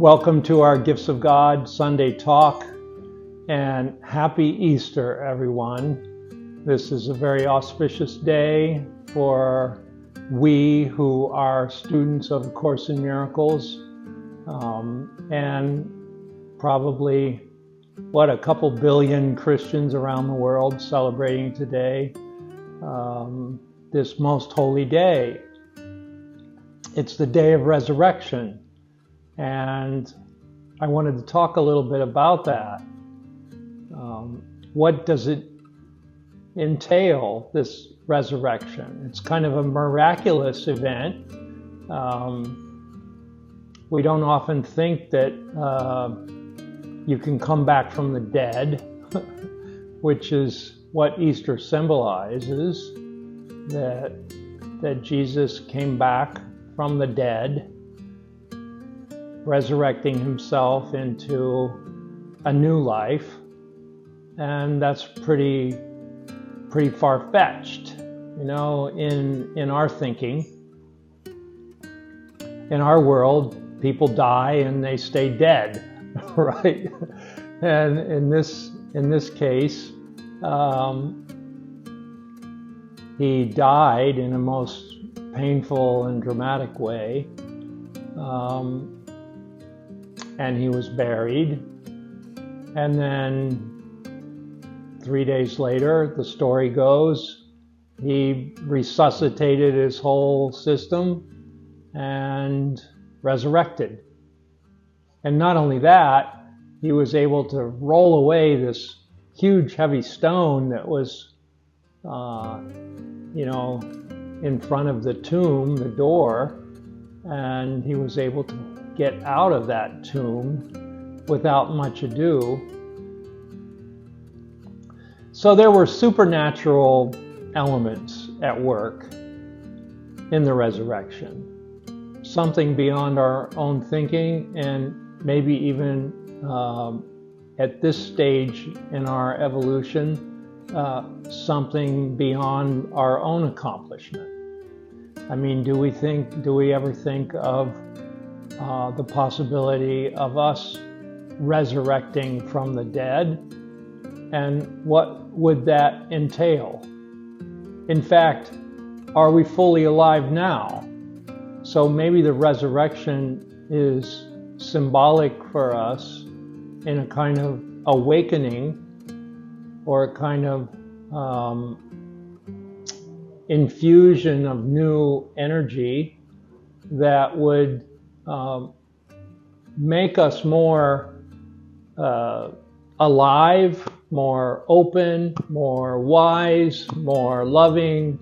Welcome to our Gifts of God Sunday talk, and happy Easter, everyone. This is a very auspicious day for we who are students of A Course in Miracles, and probably, a couple billion Christians around the world celebrating today, this most holy day. It's the day of resurrection. And I wanted to talk a little bit about that. What does it entail, this resurrection? It's kind of a miraculous event. We don't often think that you can come back from the dead, which is what Easter symbolizes, that Jesus came back from the dead, resurrecting himself into a new life, and that's pretty far-fetched, in our thinking. In our world, people die and they stay dead, right? And in this case, he died in a most painful and dramatic way. And he was buried, and then 3 days later, the story goes, he resuscitated his whole system and resurrected. And not only that, he was able to roll away this huge heavy stone that was in front of the tomb, the door, and he was able to get out of that tomb without much ado. So there were supernatural elements at work in the resurrection, something beyond our own thinking, and maybe even at this stage in our evolution, something beyond our own accomplishment. I mean, do we ever think of the possibility of us resurrecting from the dead? And what would that entail? In fact, are we fully alive now? So maybe the resurrection is symbolic for us in a kind of awakening, or a kind of infusion of new energy that would make us more alive, more open, more wise, more loving,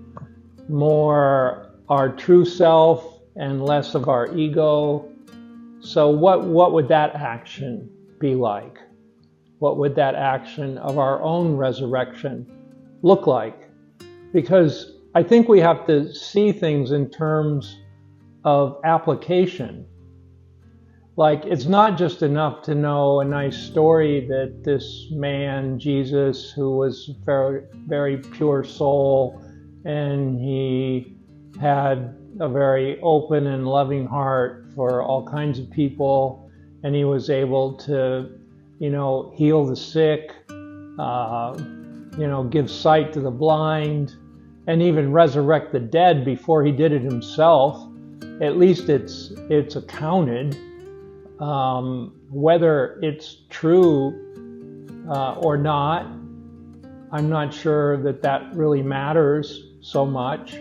more our true self and less of our ego. So what would that action be like? What would that action of our own resurrection look like? Because I think we have to see things in terms of application. Like, it's not just enough to know a nice story that this man, Jesus, who was very, very pure soul, and he had a very open and loving heart for all kinds of people, and he was able to, heal the sick, give sight to the blind, and even resurrect the dead before he did it himself. At least it's accounted. Whether it's true or not, I'm not sure that really matters so much.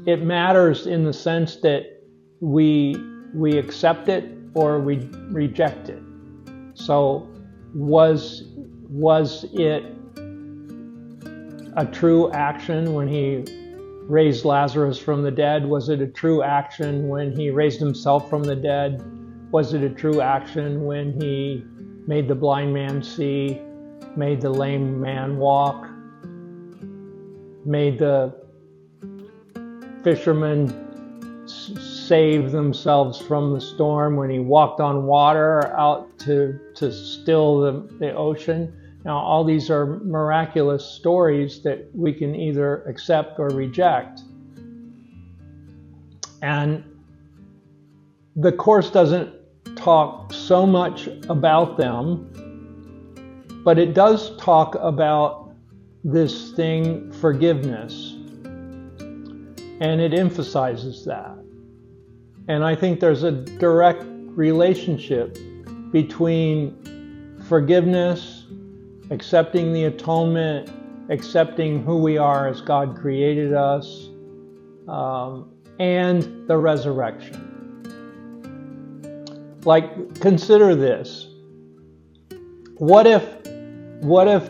It matters in the sense that we accept it or we reject it. So was it a true action when he raised Lazarus from the dead? Was it a true action when he raised himself from the dead? Was it a true action when he made the blind man see, made the lame man walk, made the fishermen save themselves from the storm, when he walked on water out to still the ocean? Now, all these are miraculous stories that we can either accept or reject. And the Course doesn't talk so much about them, but it does talk about this thing, forgiveness, and it emphasizes that. And I think there's a direct relationship between forgiveness, accepting the atonement, accepting who we are as God created us, and the resurrection. Like, consider this. What if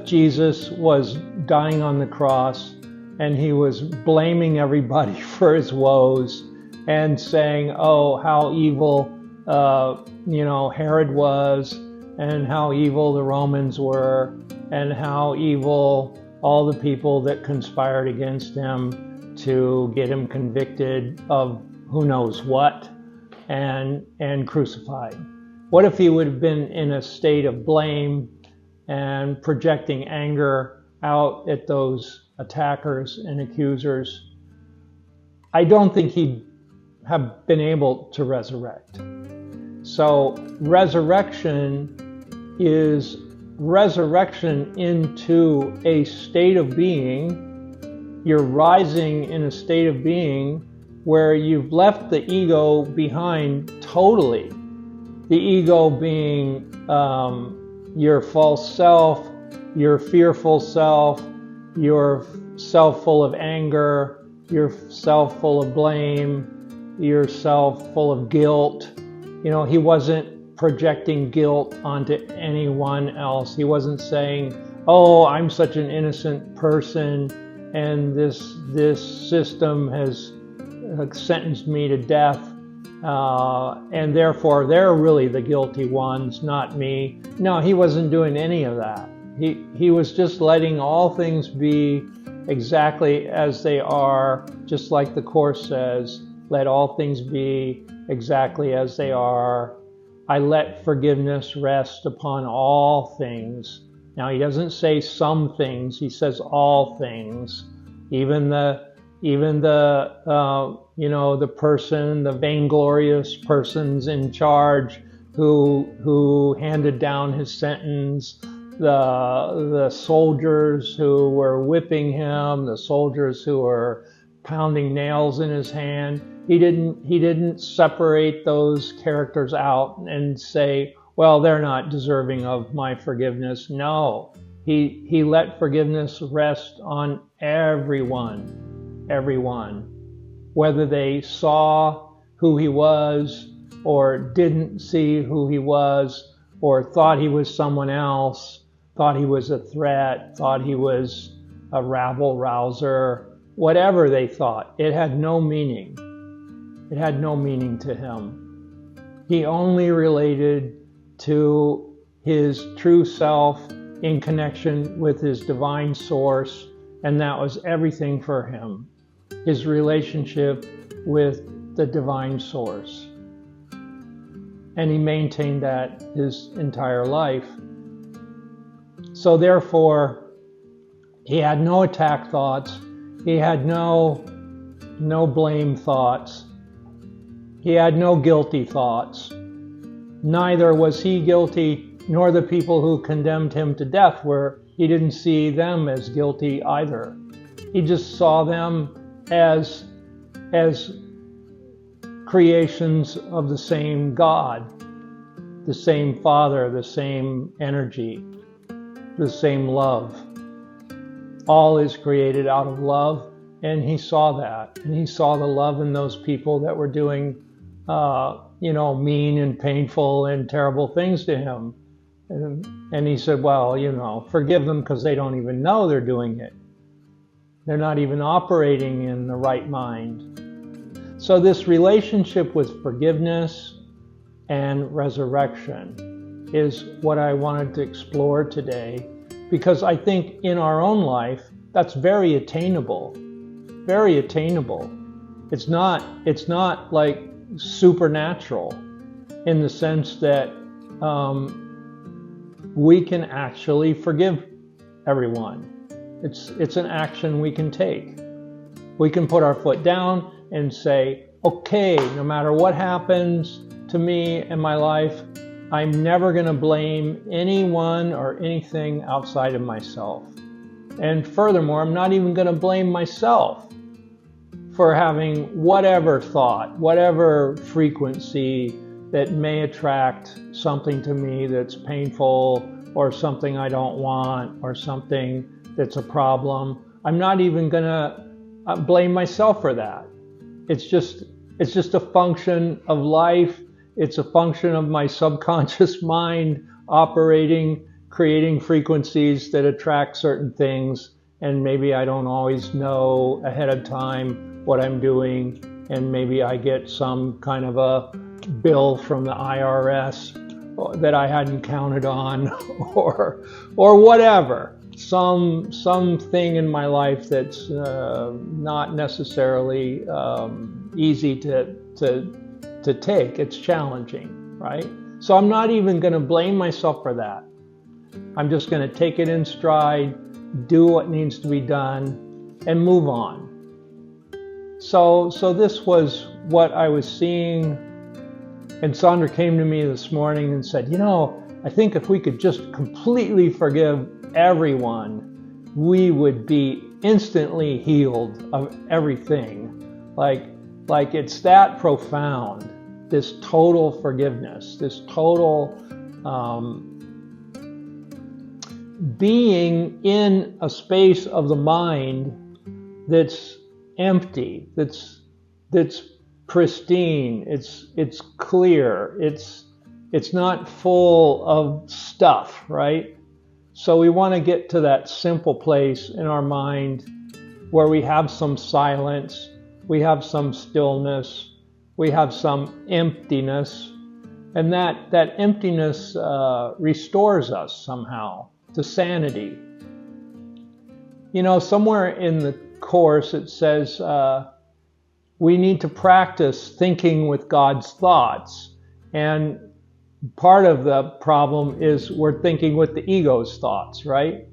Jesus was dying on the cross and he was blaming everybody for his woes and saying, oh, how evil Herod was, and how evil the Romans were, and how evil all the people that conspired against him to get him convicted of who knows what and crucified? What if he would have been in a state of blame and projecting anger out at those attackers and accusers? I don't think he'd have been able to resurrect. So resurrection is resurrection into a state of being. You're rising in a state of being where you've left the ego behind totally. The ego being your false self, your fearful self, your self full of anger, your self full of blame, yourself full of guilt. He wasn't projecting guilt onto anyone else. He wasn't saying, oh, I'm such an innocent person and this system has sentenced me to death, and therefore they're really the guilty ones, not me. No, he wasn't doing any of that. He was just letting all things be exactly as they are, just like the Course says, let all things be exactly as they are. I let forgiveness rest upon all things. Now, he doesn't say some things, he says all things. Even the person, the vainglorious persons in charge who handed down his sentence, the soldiers who were whipping him, the soldiers who were pounding nails in his hand. He didn't separate those characters out and say, well, they're not deserving of my forgiveness. No, he let forgiveness rest on everyone, whether they saw who he was or didn't see who he was, or thought he was someone else, thought he was a threat, thought he was a rabble rouser. Whatever they thought, it had no meaning. It had no meaning to him. He only related to his true self in connection with his divine source, and that was everything for him, his relationship with the divine source. And he maintained that his entire life. So therefore, he had no attack thoughts. He had no blame thoughts. He had no guilty thoughts. Neither was he guilty, nor the people who condemned him to death, where he didn't see them as guilty either. He just saw them as creations of the same God, the same Father, the same energy, the same love. All is created out of love, and he saw that. And he saw the love in those people that were doing, mean and painful and terrible things to him. And he said, well, forgive them because they don't even know they're doing it. They're not even operating in the right mind. So this relationship with forgiveness and resurrection is what I wanted to explore today, because I think in our own life, that's very attainable. Very attainable. It's not like supernatural in the sense that we can actually forgive everyone. It's an action we can take. We can put our foot down and say, okay, no matter what happens, to me in my life, I'm never going to blame anyone or anything outside of myself. And furthermore, I'm not even going to blame myself for having whatever thought, whatever frequency that may attract something to me that's painful or something I don't want or something that's a problem. I'm not even going to blame myself for that. It's just a function of life. It's a function of my subconscious mind operating, creating frequencies that attract certain things. And maybe I don't always know ahead of time what I'm doing. And maybe I get some kind of a bill from the IRS that I hadn't counted on, or whatever. Something in my life that's not necessarily easy to take. It's challenging, right? So I'm not even going to blame myself for that. I'm just going to take it in stride, do what needs to be done, and move on. So this was what I was seeing. And Sandra came to me this morning and said, I think if we could just completely forgive everyone, we would be instantly healed of everything. Like it's that profound, this total forgiveness, this total being in a space of the mind that's empty, that's pristine, it's clear, it's not full of stuff, right? So we want to get to that simple place in our mind where we have some silence, we have some stillness, we have some emptiness, and that emptiness restores us somehow to sanity. Somewhere in the Course it says we need to practice thinking with God's thoughts, and part of the problem is we're thinking with the ego's thoughts, right?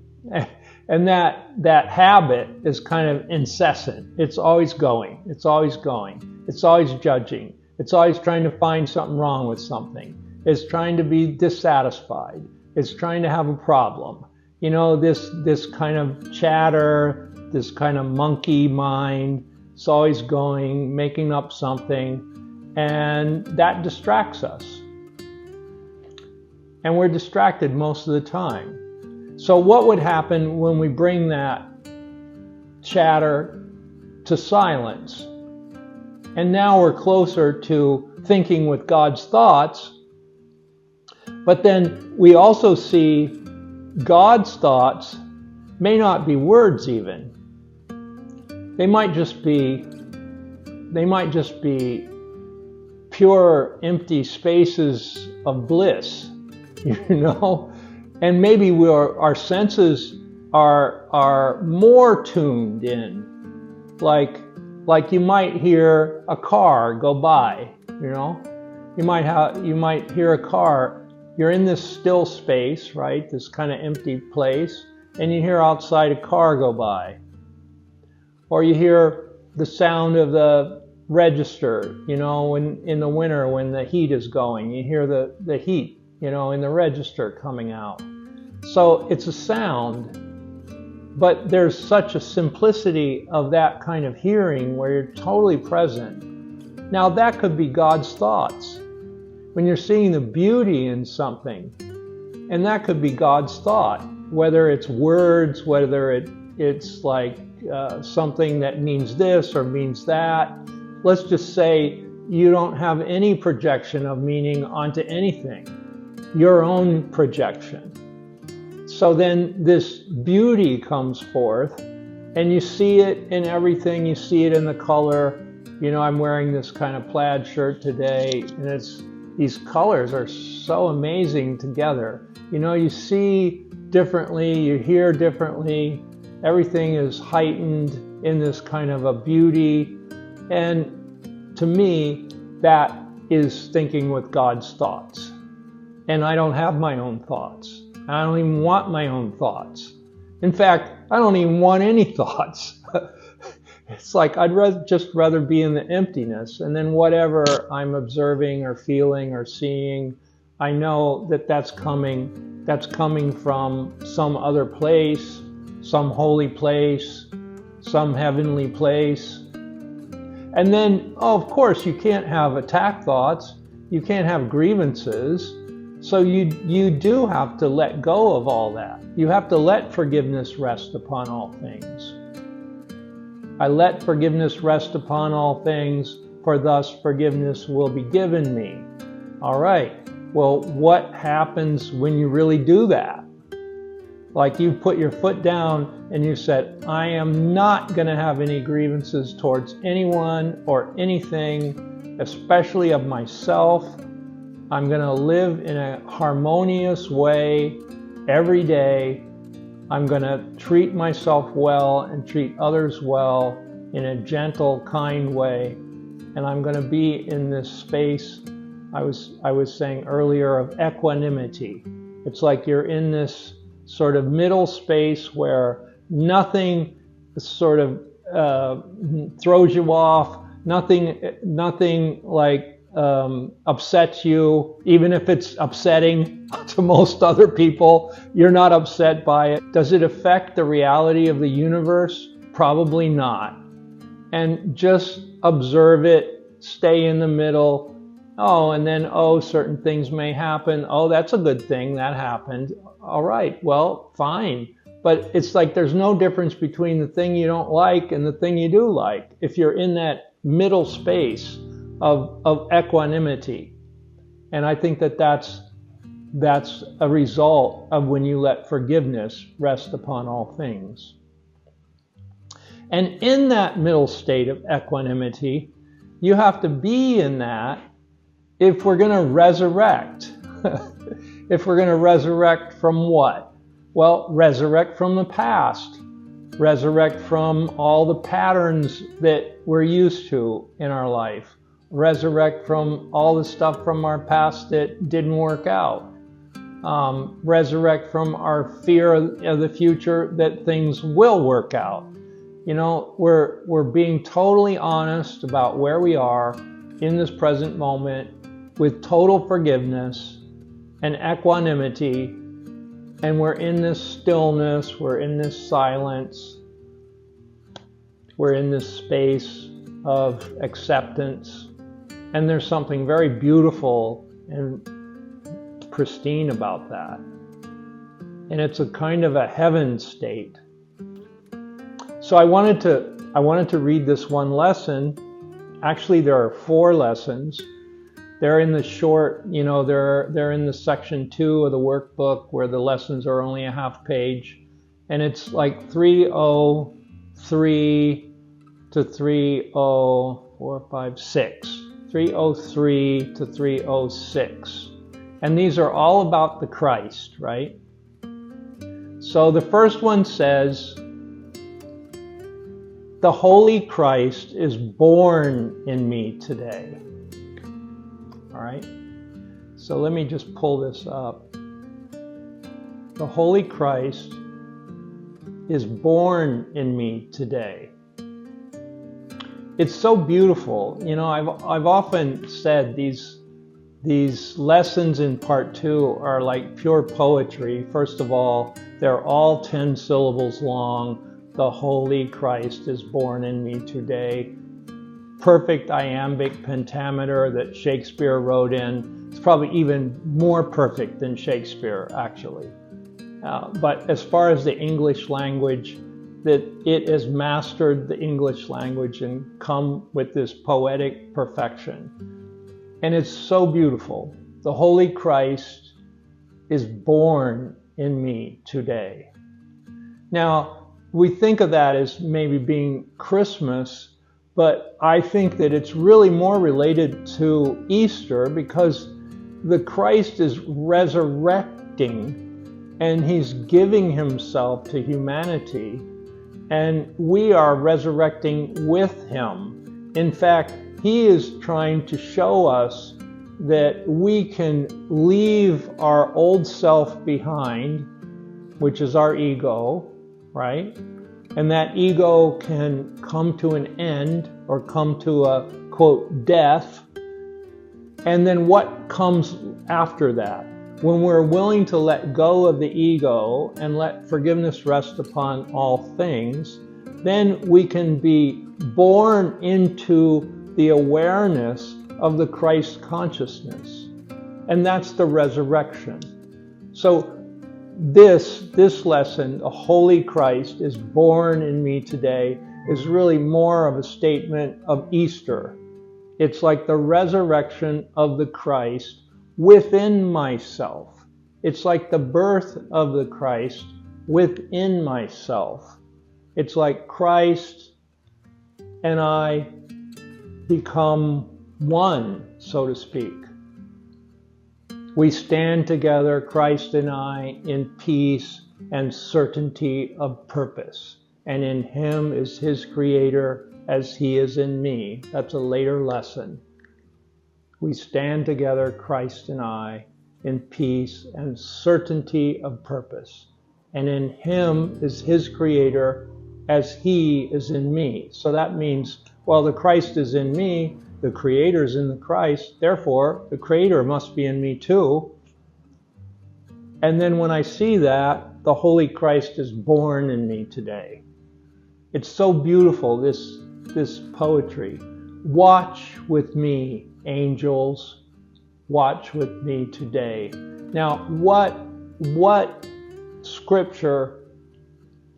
And that habit is kind of incessant. It's always going. It's always judging. It's always trying to find something wrong with something. It's trying to be dissatisfied. It's trying to have a problem. This kind of chatter, this kind of monkey mind. It's always going, making up something, and that distracts us. And we're distracted most of the time. So what would happen when we bring that chatter to silence? And now we're closer to thinking with God's thoughts, but then we also see God's thoughts may not be words even. They might just be pure empty spaces of bliss, and maybe our senses are more tuned in, like you might hear a car go by, you might hear a car. You're in this still space, right? This kind of empty place, and you hear outside a car go by. Or you hear the sound of the register, when in the winter when the heat is going, you hear the heat, in the register coming out. So it's a sound, but there's such a simplicity of that kind of hearing where you're totally present. Now that could be God's thoughts. When you're seeing the beauty in something, and that could be God's thought, whether it's words, whether it's like something that means this or means that. Let's just say you don't have any projection of meaning onto anything, your own projection. So then this beauty comes forth, and you see it in everything. You see it in the color. I'm wearing this kind of plaid shirt today, and these colors are so amazing together. You see differently, you hear differently. Everything is heightened in this kind of a beauty. And to me, that is thinking with God's thoughts. And I don't have my own thoughts. I don't even want my own thoughts. In fact, I don't even want any thoughts. It's like I'd just rather be in the emptiness, and then whatever I'm observing or feeling or seeing, I know that that's coming from some other place, some holy place, some heavenly place. And then, oh, of course, you can't have attack thoughts, you can't have grievances, so you do have to let go of all that. You have to let forgiveness rest upon all things. I let forgiveness rest upon all things, for thus forgiveness will be given me. All right, well, what happens when you really do that? Like you put your foot down and you said, I am not going to have any grievances towards anyone or anything, especially of myself. I'm going to live in a harmonious way every day. I'm going to treat myself well and treat others well in a gentle, kind way. And I'm going to be in this space I was saying earlier of equanimity. It's like you're in this sort of middle space where nothing sort of throws you off, nothing like upsets you, even if it's upsetting to most other people. You're not upset by it. Does it affect the reality of the universe? Probably not. And just observe it, stay in the middle. Oh, and then, certain things may happen. Oh, that's a good thing, that happened. All right, well, fine. But it's like there's no difference between the thing you don't like and the thing you do like, if you're in that middle space of equanimity. And I think that's a result of when you let forgiveness rest upon all things. And in that middle state of equanimity, you have to be in that if we're going to resurrect. If we're going to resurrect from what? Well, resurrect from the past. Resurrect from all the patterns that we're used to in our life. Resurrect from all the stuff from our past that didn't work out. Resurrect from our fear of the future that things will work out. You know, we're being totally honest about where we are in this present moment with total forgiveness and equanimity, and we're in this stillness, we're in this silence, we're in this space of acceptance, and there's something very beautiful and pristine about that. And it's a kind of a heaven state. So I wanted to read this one lesson. Actually, there are 4 lessons. They're in the short, they're in the section 2 of the workbook where the lessons are only a half page. And it's like 303 to 306. 303 to 306. And these are all about the Christ, right? So the first one says, the Holy Christ is born in me today. All right, so let me just pull this up. The Holy Christ is born in me today. It's so beautiful. You know, I've often said these lessons in part 2 are like pure poetry. First of all, they're all 10 syllables long. The Holy Christ is born in me today. Perfect iambic pentameter that Shakespeare wrote in. It's probably even more perfect than Shakespeare, actually. But as far as the English language, that it has mastered the English language and come with this poetic perfection. And it's so beautiful. The Holy Christ is born in me today. Now, we think of that as maybe being Christmas, but I think that it's really more related to Easter, because the Christ is resurrecting and he's giving himself to humanity, and we are resurrecting with him. In fact, he is trying to show us that we can leave our old self behind, which is our ego, right? And that ego can come to an end or come to a, quote, death. And then what comes after that? When we're willing to let go of the ego and let forgiveness rest upon all things, then we can be born into the awareness of the Christ consciousness. And that's the resurrection. So this lesson, the Holy Christ is born in me today, is really more of a statement of Easter. It's like the resurrection of the Christ within myself. It's like the birth of the Christ within myself. It's like Christ and I become one, so to speak. We stand together, Christ and I, in peace and certainty of purpose. And in Him is His Creator as He is in me. That's a later lesson. We stand together, Christ and I, in peace and certainty of purpose. And in Him is His Creator as He is in me. So that means, well, the Christ is in me, the Creator is in the Christ, therefore the Creator must be in me too. And then when I see that, the Holy Christ is born in me today. It's so beautiful, this poetry. Watch with me, angels, watch with me today. Now, what scripture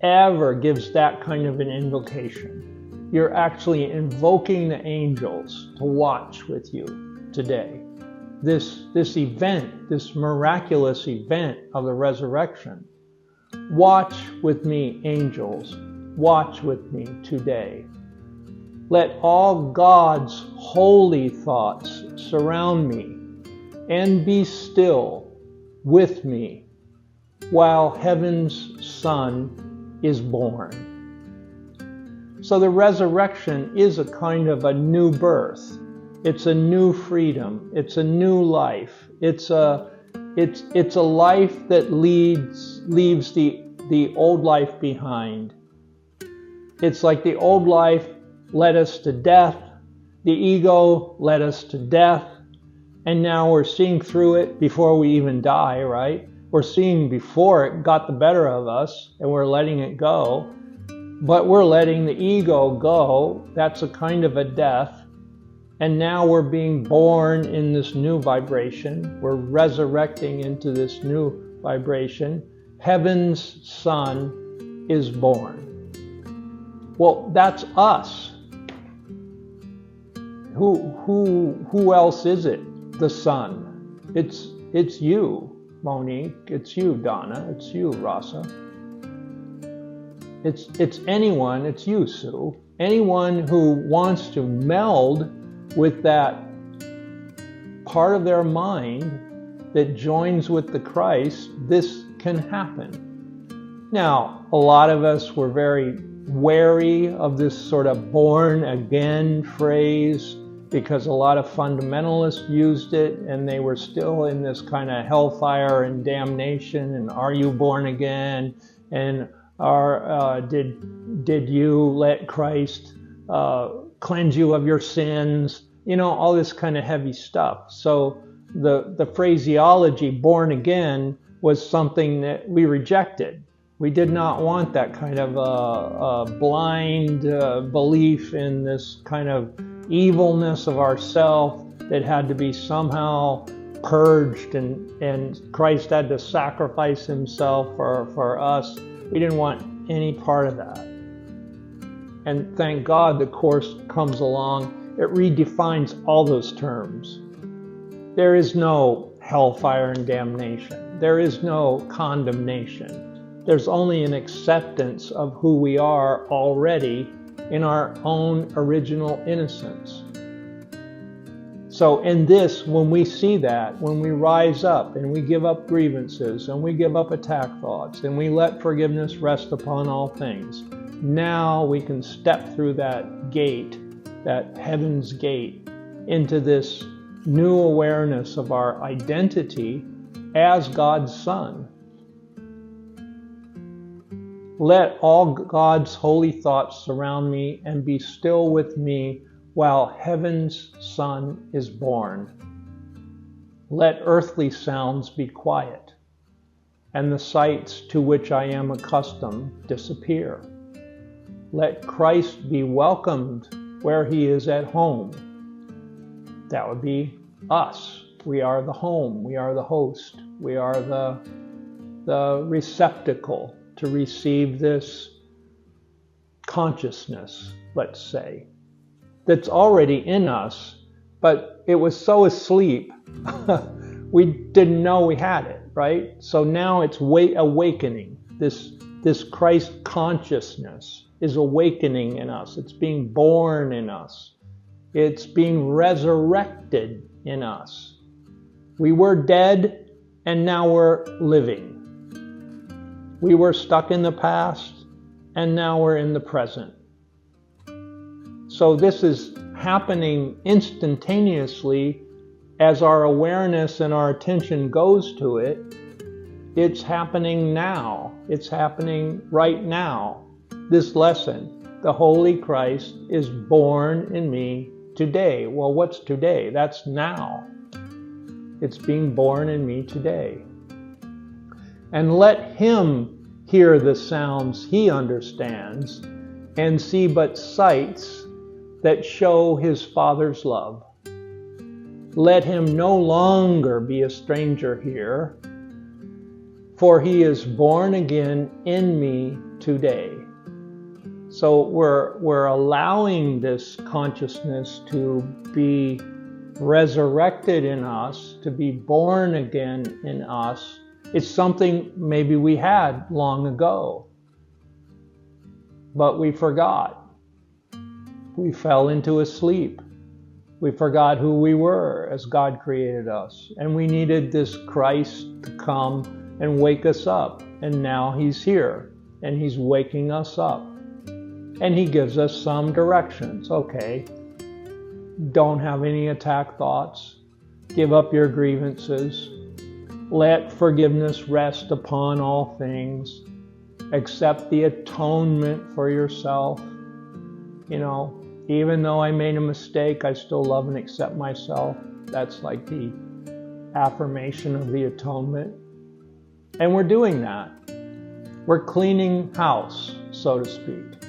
ever gives that kind of an invocation? You're actually invoking the angels to watch with you today. This event, this miraculous event of the resurrection. Watch with me, angels, watch with me today. Let all God's holy thoughts surround me and be still with me while heaven's Son is born. So the resurrection is a kind of a new birth. It's a new freedom. It's a new life. It's a life that leaves the old life behind. It's like the old life led us to death. The ego led us to death. And now we're seeing through it before we even die, right? We're seeing before it got the better of us and we're letting it go. But we're letting the ego go. That's a kind of a death. And now we're being born in this new vibration. We're resurrecting into this new vibration. Heaven's Son is born. Well, that's us. Who else is it? The Son. It's you, Monique. It's you, Donna. It's you, Rasa. It's anyone. It's you, Sue. Anyone who wants to meld with that part of their mind that joins with the Christ, this can happen. Now, a lot of us were very wary of this sort of born again phrase because a lot of fundamentalists used it and they were still in this kind of hellfire and damnation and are you born again and did you let Christ cleanse you of your sins, all this kind of heavy stuff. So the phraseology born again was something that we rejected. We did not want that kind of blind belief in this kind of evilness of ourself that had to be somehow purged and Christ had to sacrifice himself for us. We didn't want any part of that. And thank God the Course comes along. It redefines all those terms. There is no hellfire and damnation. There is no condemnation. There's only an acceptance of who we are already in our own original innocence. So in this, when we see that, when we rise up and we give up grievances and we give up attack thoughts and we let forgiveness rest upon all things, now we can step through that gate, that heaven's gate, into this new awareness of our identity as God's Son. Let all God's holy thoughts surround me and be still with me while heaven's Son is born. Let earthly sounds be quiet, and the sights to which I am accustomed disappear. Let Christ be welcomed where he is at home. That would be us. We are the home. We are the host. We are the receptacle to receive this consciousness, let's say, that's already in us, but it was so asleep, we didn't know we had it, right? So now it's awakening. This Christ consciousness is awakening in us. It's being born in us. It's being resurrected in us. We were dead and now we're living. We were stuck in the past and now we're in the present. So this is happening instantaneously as our awareness and our attention goes to it. It's happening now. It's happening right now. This lesson, the Holy Christ is born in me today. Well, what's today? That's now. It's being born in me today. And let him hear the sounds he understands and see but sights that show his Father's love. Let him no longer be a stranger here, for he is born again in me today. So we're allowing this consciousness to be resurrected in us, to be born again in us. It's something maybe we had long ago, but we forgot. We fell into a sleep. We forgot who we were as God created us, and we needed this Christ to come and wake us up. And now he's here, and he's waking us up. And he gives us some directions. Okay, don't have any attack thoughts. Give up your grievances. Let forgiveness rest upon all things. Accept the atonement for yourself. You know, even though I made a mistake, I still love and accept myself. That's like the affirmation of the atonement. And we're doing that. We're cleaning house, so to speak.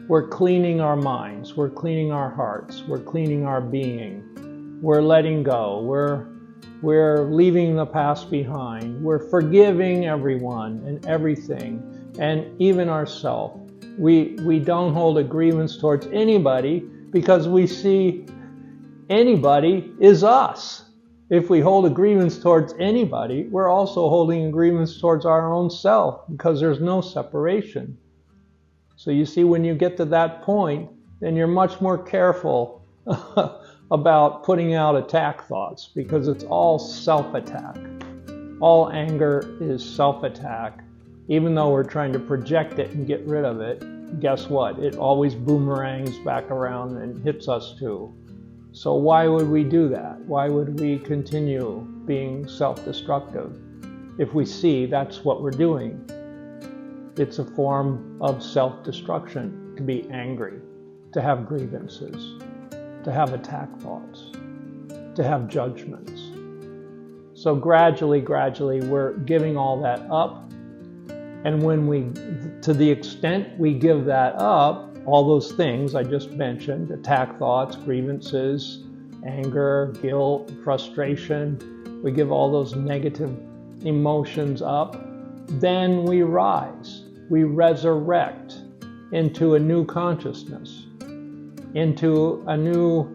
We're cleaning our minds. We're cleaning our hearts. We're cleaning our being. We're letting go. We're leaving the past behind. We're forgiving everyone and everything, and even ourselves. We don't hold a grievance towards anybody because we see anybody is us. If we hold a grievance towards anybody, we're also holding a grievance towards our own self because there's no separation. So you see, when you get to that point, then you're much more careful about putting out attack thoughts because it's all self-attack. All anger is self-attack. Even though we're trying to project it and get rid of it, guess what? It always boomerangs back around and hits us too. So why would we do that? Why would we continue being self-destructive if we see that's what we're doing? It's a form of self-destruction to be angry, to have grievances, to have attack thoughts, to have judgments. So gradually, we're giving all that up. And when to the extent we give that up, all those things I just mentioned, attack thoughts, grievances, anger, guilt, frustration, we give all those negative emotions up, then we rise. We resurrect into a new consciousness, into a new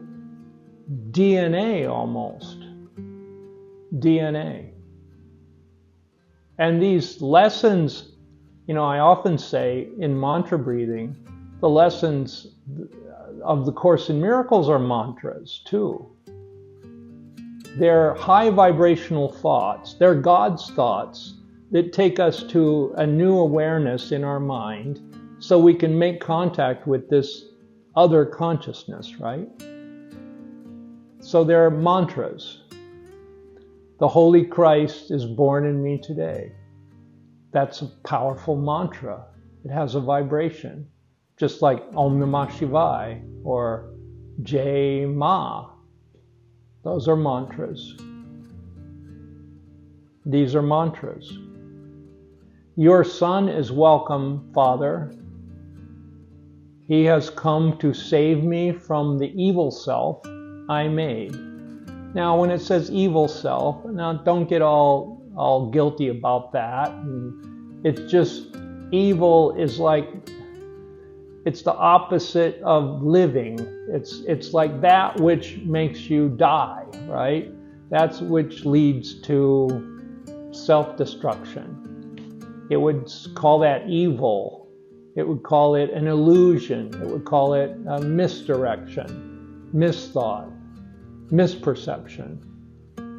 DNA almost. DNA. And these lessons, you know, I often say in mantra breathing, the lessons of the Course in Miracles are mantras too. They're high vibrational thoughts. They're God's thoughts that take us to a new awareness in our mind so we can make contact with this other consciousness, right? So they're mantras. The Holy Christ is born in me today. That's a powerful mantra. It has a vibration, just like Om Namah Shivaya or Jai Ma. Those are mantras. These are mantras. Your son is welcome, Father. He has come to save me from the evil self I made. Now, when it says evil self, now don't get all guilty about that. And it's just, evil is like, it's the opposite of living. It's like that which makes you die, right? That's which leads to self-destruction. It would call that evil. It would call it an illusion. It would call it a misdirection, misthought, misperception.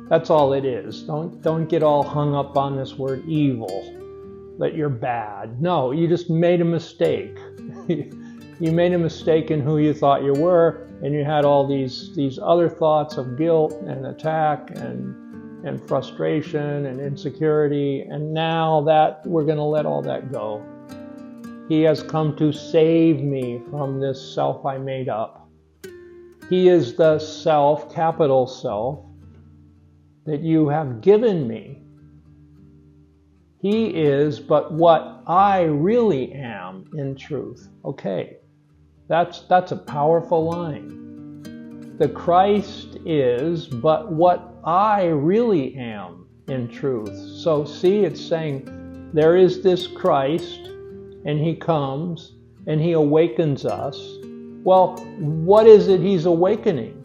That's all it is. Don't get all hung up on this word evil, that you're bad. No, you just made a mistake. You made a mistake in who you thought you were, and you had all these other thoughts of guilt and attack and frustration and insecurity, and now that we're going to let all that go. He has come to save me from this self I made up. He is the self, capital self, that you have given me. He is but what I really am in truth. Okay, that's a powerful line. The Christ is but what I really am in truth. So see, it's saying there is this Christ, and he comes and he awakens us. Well, what is it he's awakening?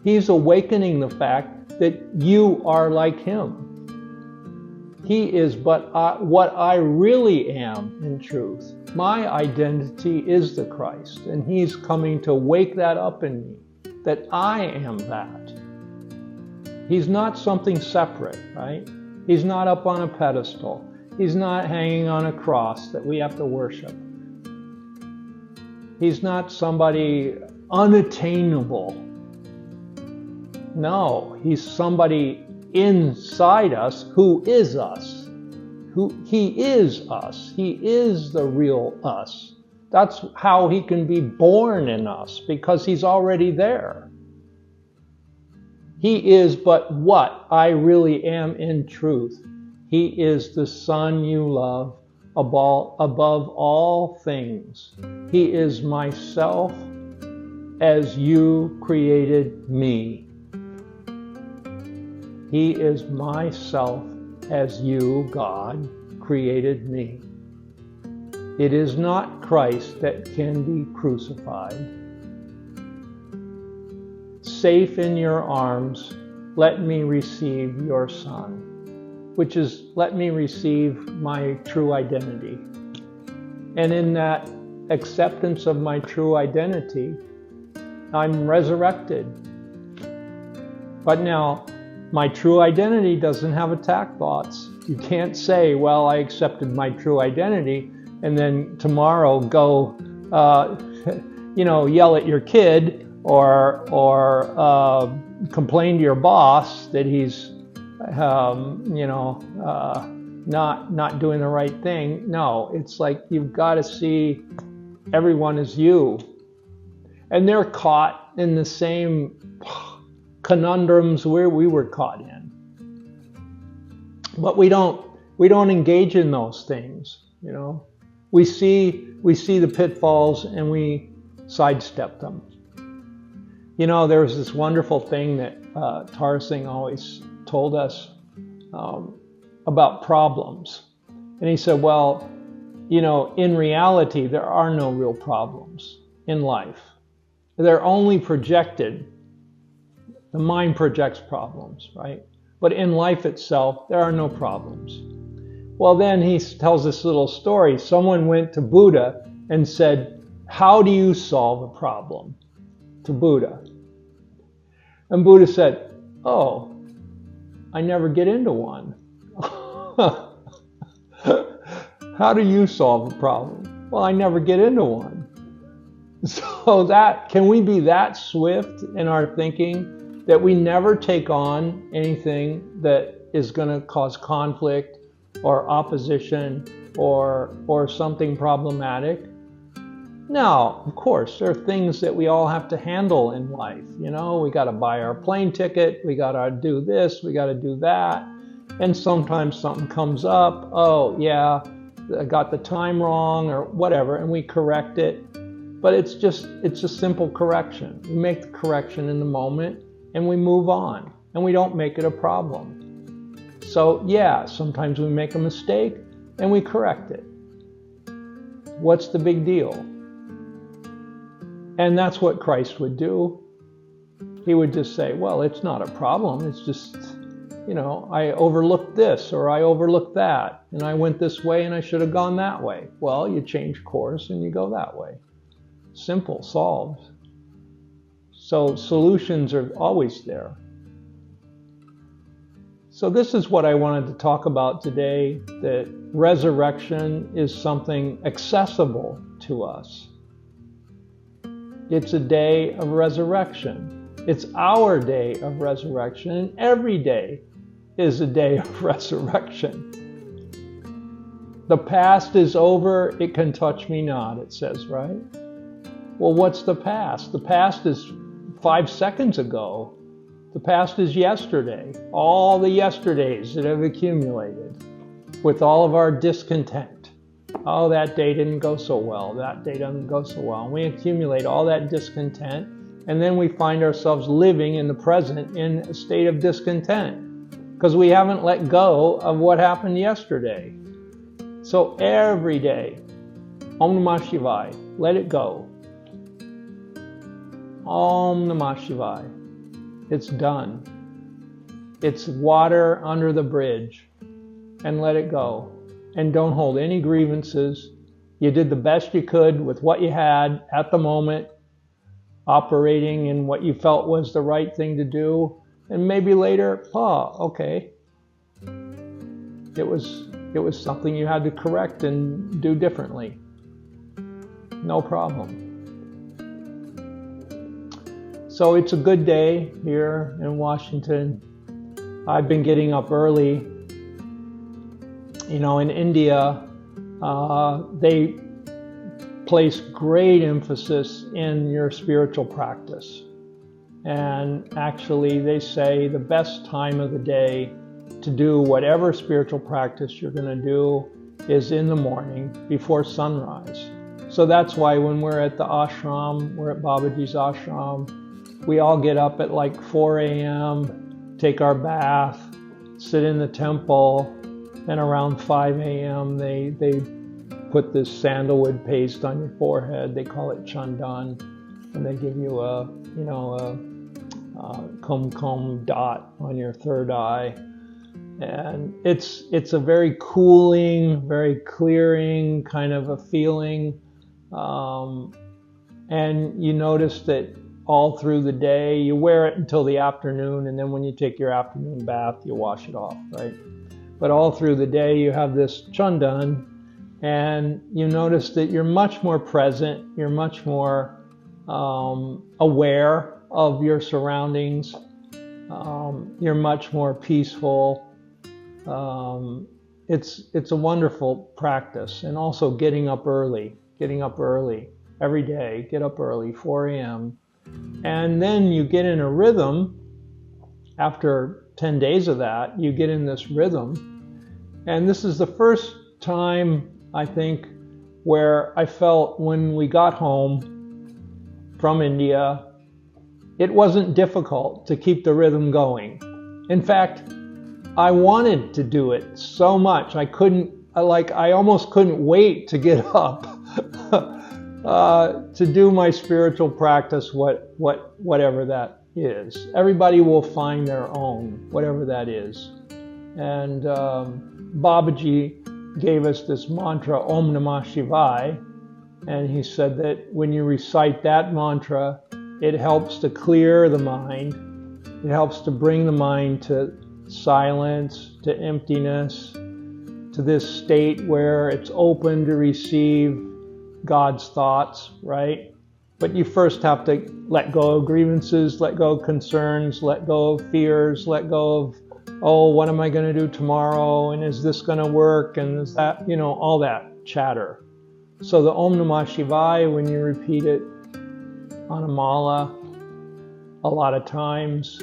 He's awakening the fact that you are like him. He is but what I really am in truth. My identity is the Christ, and he's coming to wake that up in me, that I am that. He's not something separate, right? He's not up on a pedestal. He's not hanging on a cross that we have to worship. He's not somebody unattainable. No, he's somebody inside us who is us. He is us. He is the real us. That's how he can be born in us, because he's already there. He is but what I really am in truth. He is the Son you love above all things. He is myself as you created me. He is myself as you, God, created me. It is not Christ that can be crucified. Safe in your arms, let me receive your Son, which is, let me receive my true identity. And in that acceptance of my true identity, I'm resurrected. But now, my true identity doesn't have attack thoughts. You can't say, well, I accepted my true identity, and then tomorrow go, yell at your kid or complain to your boss that he's, not doing the right thing. No, it's like you've got to see everyone as you. And they're caught in the same conundrums where we were caught in. But we don't engage in those things, We see the pitfalls and we sidestep them. There was this wonderful thing that Tara Singh always told us about problems. And he said, well, in reality, there are no real problems in life. They're only projected. The mind projects problems, right? But in life itself, there are no problems. Well, then he tells this little story. Someone went to Buddha and said, how do you solve a problem? To Buddha. And Buddha said, oh, I never get into one. How do you solve a problem? Well, I never get into one. So can we be that swift in our thinking that we never take on anything that is going to cause conflict or opposition or something problematic. Now, of course, there are things that we all have to handle in life. You know, we got to buy our plane ticket, we got to do this, we got to do that. And sometimes something comes up, oh yeah, I got the time wrong or whatever, and we correct it. But it's a simple correction. We make the correction in the moment and we move on, and we don't make it a problem. So yeah, sometimes we make a mistake and we correct it. What's the big deal? And that's what Christ would do. He would just say, well, it's not a problem. It's just, you know, I overlooked this or I overlooked that, and I went this way and I should have gone that way. Well, you change course and you go that way. Simple, solved. So solutions are always there. So this is what I wanted to talk about today, that resurrection is something accessible to us. It's a day of resurrection. It's our day of resurrection, and every day is a day of resurrection. The past is over, it can touch me not, it says, right? Well, what's the past? The past is 5 seconds ago. The past is yesterday. All the yesterdays that have accumulated with all of our discontent. Oh, that day didn't go so well. That day doesn't go so well. And we accumulate all that discontent, and then we find ourselves living in the present in a state of discontent because we haven't let go of what happened yesterday. So every day, Om Namah Shivaya, let it go. Om Namah Shivaya. It's done. It's water under the bridge, and let it go. And don't hold any grievances. You did the best you could with what you had at the moment, operating in what you felt was the right thing to do. And maybe later, okay, it was something you had to correct and do differently. No problem. So it's a good day here in Washington. I've been getting up early. You know, in India, they place great emphasis in your spiritual practice. And actually, they say the best time of the day to do whatever spiritual practice you're going to do is in the morning before sunrise. So that's why when we're at the ashram, we're at Babaji's ashram, we all get up at like 4 a.m., take our bath, sit in the temple, and around 5 a.m. they put this sandalwood paste on your forehead. They call it chandan, and they give you a kum dot on your third eye. And it's a very cooling, very clearing kind of a feeling. And you notice that all through the day, you wear it until the afternoon, and then when you take your afternoon bath, you wash it off, right? But all through the day, you have this chandan, and you notice that you're much more present, you're much more aware of your surroundings, you're much more peaceful. It's a wonderful practice. And also getting up early every day, get up early, 4 a.m. And then you get in a rhythm. After 10 days of that, you get in this rhythm. And this is the first time, I think, where I felt when we got home from India, it wasn't difficult to keep the rhythm going. In fact, I wanted to do it so much. I almost couldn't wait to get up to do my spiritual practice, whatever that is. Everybody will find their own, whatever that is. And Babaji gave us this mantra, Om Namah Shivaya, and he said that when you recite that mantra, it helps to clear the mind. It helps to bring the mind to silence, to emptiness, to this state where it's open to receive God's thoughts, right? But you first have to let go of grievances, let go of concerns, let go of fears, let go of oh, what am I going to do tomorrow? And is this going to work? And is that, all that chatter. So the Om Namah Shivaya, when you repeat it on a mala a lot of times,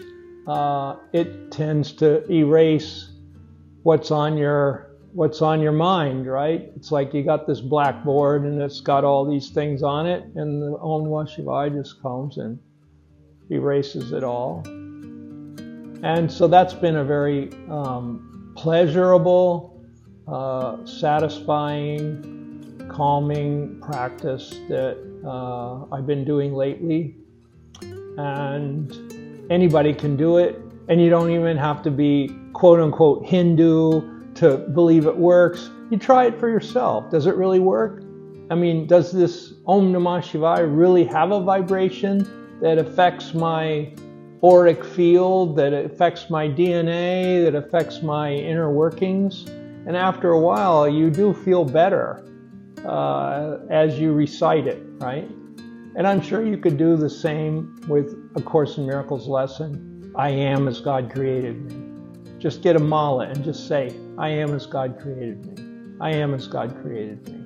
it tends to erase what's on your mind, right? It's like you got this blackboard and it's got all these things on it, and the Om Namah Shivaya just comes and erases it all. And so that's been a very pleasurable, satisfying, calming practice that I've been doing lately. And anybody can do it, and you don't even have to be quote-unquote Hindu to believe it works. You try it for yourself. Does it really work? I mean, does this Om Namah Shivaya really have a vibration that affects my auric field, that affects my DNA, that affects my inner workings? And after a while, you do feel better as you recite it, right? And I'm sure you could do the same with A Course in Miracles lesson, I am as God created me. Just get a mala and just say, I am as God created me. I am as God created me.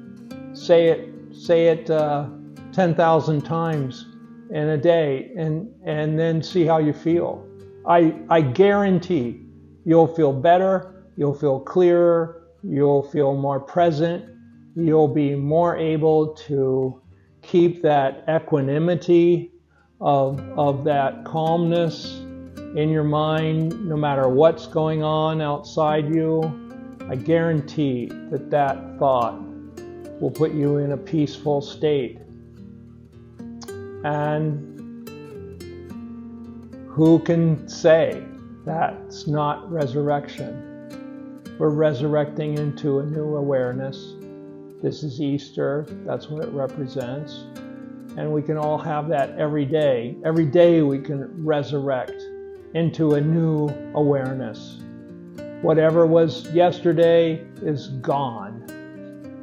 Say it 10,000 times in a day, and then see how you feel. I guarantee you'll feel better, you'll feel clearer, you'll feel more present, you'll be more able to keep that equanimity of that calmness in your mind, no matter what's going on outside you. I guarantee that thought will put you in a peaceful state. And who can say that's not resurrection? We're resurrecting into a new awareness. This is Easter, that's what it represents. And we can all have that every day. Every day we can resurrect into a new awareness. Whatever was yesterday is gone.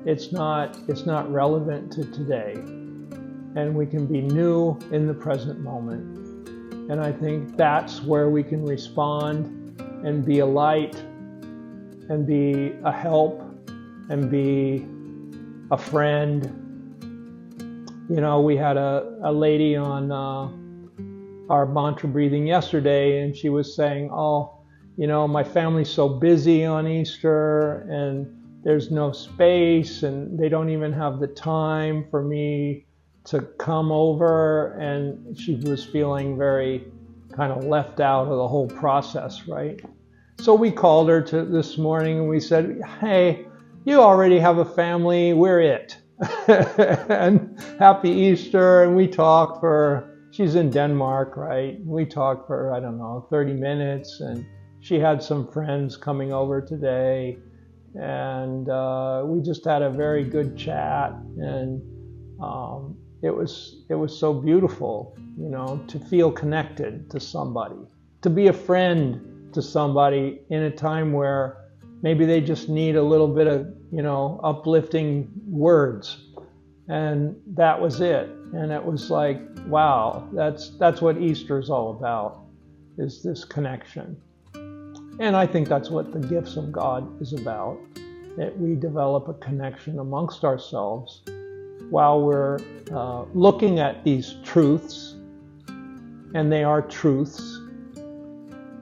It's not relevant to today. And we can be new in the present moment. And I think that's where we can respond and be a light and be a help and be a friend. We had a lady on our mantra breathing yesterday, and she was saying, my family's so busy on Easter and there's no space and they don't even have the time for me to come over. And she was feeling very kind of left out of the whole process, right? So we called her this morning and we said, hey, you already have a family, we're it. And happy Easter. And we talked she's in Denmark, right? We talked for, 30 minutes, and she had some friends coming over today. And we just had a very good chat. And it was so beautiful, to feel connected to somebody, to be a friend to somebody in a time where maybe they just need a little bit of, uplifting words. And that was it. And it was like, wow, that's what Easter is all about, is this connection. And I think that's what the gifts of God is about, that we develop a connection amongst ourselves while we're looking at these truths. And they are truths.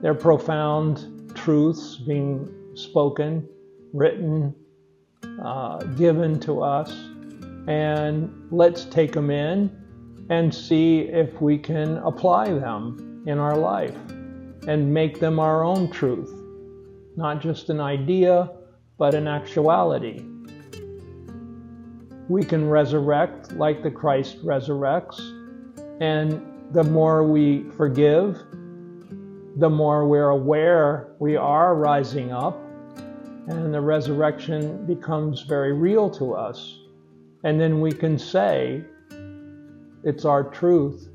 They're profound truths being spoken, written, given to us. And let's take them in and see if we can apply them in our life and make them our own truth. Not just an idea, but an actuality. We can resurrect like the Christ resurrects. And the more we forgive, the more we're aware we are rising up, and the resurrection becomes very real to us. And then we can say, it's our truth.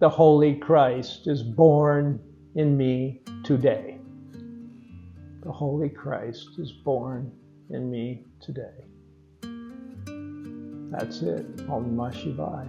The Holy Christ is born in me today. The Holy Christ is born in me today. That's it. Om Namah Shivaya.